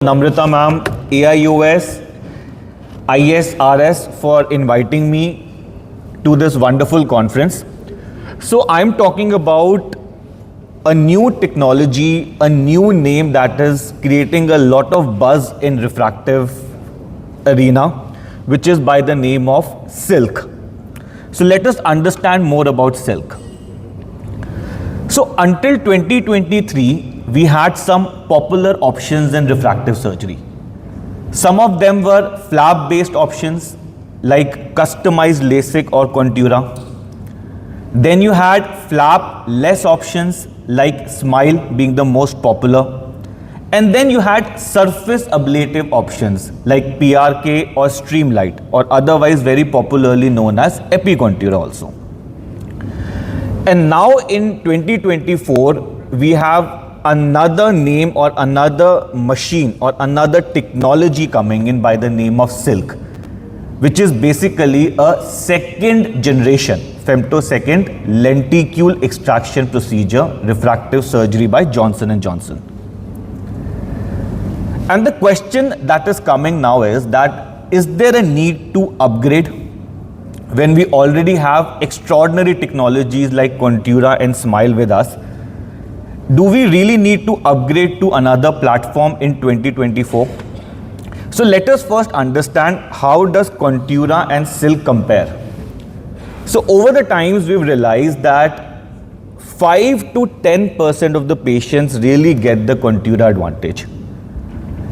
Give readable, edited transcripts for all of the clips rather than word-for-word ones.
Namrata ma'am, AIOS, ISRS for inviting me to this wonderful conference. So I'm talking about a new technology, a new name that is creating a lot of buzz in refractive arena, which is by the name of SiLK. So let us understand more about SiLK. So until 2023, we had some popular options in refractive surgery. Some of them were flap-based options like customized LASIK or Contoura. Then you had flap-less options like SMILE being the most popular. And then you had surface ablative options like PRK or Streamlight, or otherwise very popularly known as Epicontoura also. And now in 2024, we have another name or another machine or another technology coming in by the name of SiLK, which is basically a second generation femtosecond lenticule extraction procedure refractive surgery by Johnson & Johnson. And the question that is coming now is that, is there a need to upgrade when we already have extraordinary technologies like Contoura and SMILE with us? Do we really need to upgrade to another platform in 2024? So let us first understand how does Contoura and SiLK compare. So over the times we've realized that 5 to 10% of the patients really get the Contoura advantage.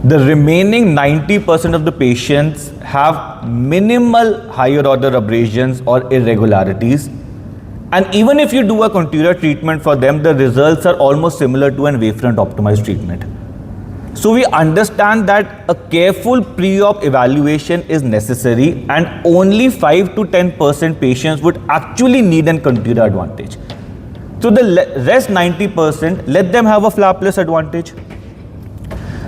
The remaining 90% of the patients have minimal higher order abrasions or irregularities. And even if you do a Contoura treatment for them, the results are almost similar to an wavefront optimized treatment. So we understand that a careful pre-op evaluation is necessary, and only 5 to 10% patients would actually need an Contoura advantage. So the rest 90%, let them have a flapless advantage.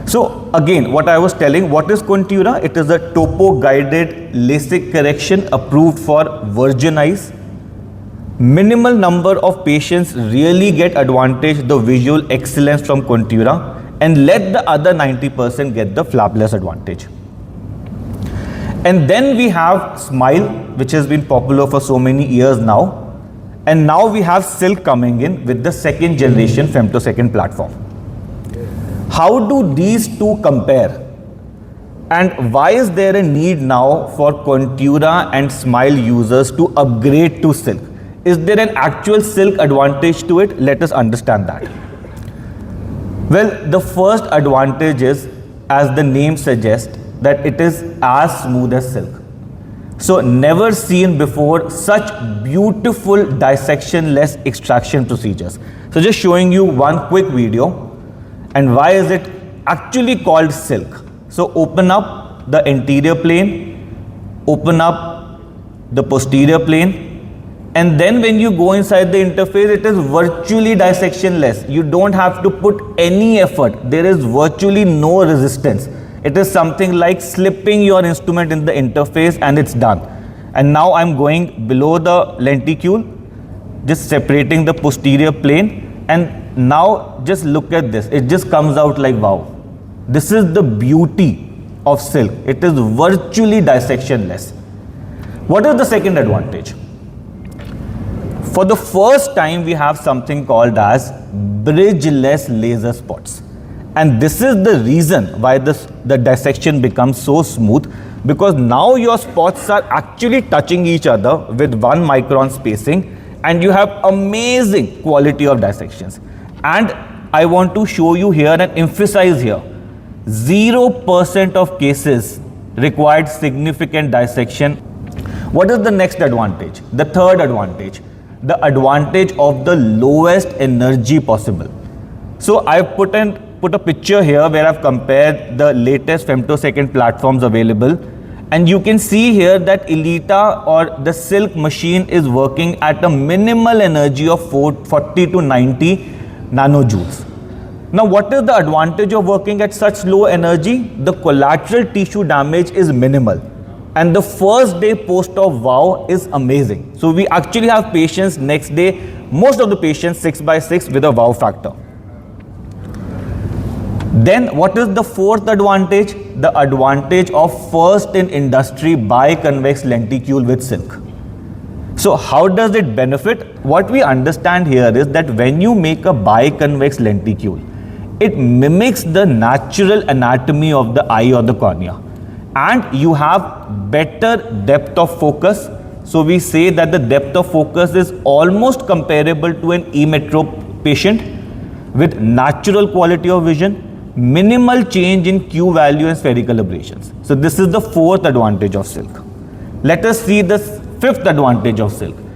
So again, what I was telling, what is Contoura? It is a topo-guided LASIK correction approved for virgin eyes. Minimal number of patients really get advantage, the visual excellence from Contoura, and let the other 90% get the flapless advantage. And then we have SMILE, which has been popular for so many years now. And now we have SiLK coming in with the second generation femtosecond platform. How do these two compare? And why is there a need now for Contoura and SMILE users to upgrade to SiLK? Is there an actual SiLK advantage to it? Let us understand that. Well, the first advantage is, as the name suggests, that it is as smooth as SiLK. So never seen before such beautiful dissection-less extraction procedures. So just showing you one quick video. And why is it actually called SiLK? So open up the anterior plane, open up the posterior plane, and then when you go inside the interface, it is virtually dissection-less. You don't have to put any effort. There is virtually no resistance. It is something like slipping your instrument in the interface and it's done. And now I'm going below the lenticule, just separating the posterior plane. And now just look at this. It just comes out like wow. This is the beauty of SiLK. It is virtually dissection-less. What is the second advantage? For the first time, we have something called as Bridgeless Laser Spots. And this is the reason why the dissection becomes so smooth, because now your spots are actually touching each other with 1 micron spacing, and you have amazing quality of dissections. And I want to show you here and emphasize here, 0% of cases required significant dissection. What is the next advantage? The third advantage. The advantage of the lowest energy possible. So I've put a picture here where I've compared the latest femtosecond platforms available, and you can see here that ELITA or the SiLK machine is working at a minimal energy of 40 to 90 nanojoules. Now what is the advantage of working at such low energy? The collateral tissue damage is minimal. And the first day post-op wow is amazing. So we actually have patients next day, most of the patients 6/6 with a wow factor. Then what is the fourth advantage? The advantage of first in industry biconvex lenticule with SiLK. So how does it benefit? What we understand here is that when you make a biconvex lenticule, it mimics the natural anatomy of the eye or the cornea, and you have better depth of focus. So we say that the depth of focus is almost comparable to an e-metrope patient with natural quality of vision, minimal change in Q value and spherical aberrations. So this is the fourth advantage of SiLK. Let us see the fifth advantage of SiLK.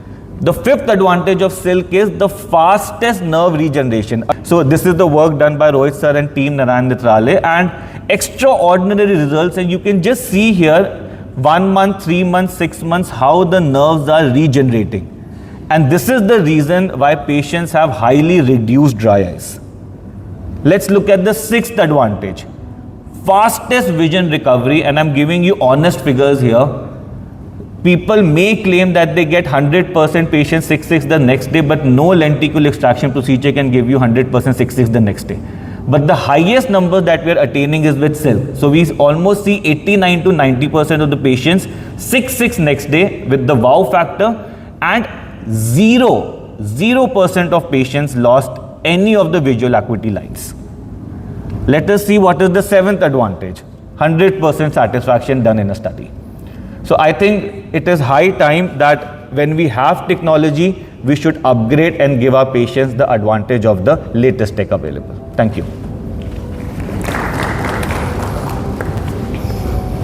The fifth advantage of SiLK is the fastest nerve regeneration. So this is the work done by Rohit sir and team Narayan Nitrale, and extraordinary results, and you can just see here 1 month, 3 months, 6 months how the nerves are regenerating. And this is the reason why patients have highly reduced dry eyes. Let's look at the sixth advantage. Fastest vision recovery, and I'm giving you honest figures here. People may claim that they get 100% patient 6/6 the next day, but no lenticule extraction procedure can give you 100% 6/6 the next day. But the highest number that we are attaining is with SiLK. So we almost see 89 to 90% of the patients 6/6 next day with the wow factor, and 0% of patients lost any of the visual acuity lines. Let us see what is the seventh advantage. 100% satisfaction done in a study. So I think it is high time that when we have technology, we should upgrade and give our patients the advantage of the latest tech available. Thank you.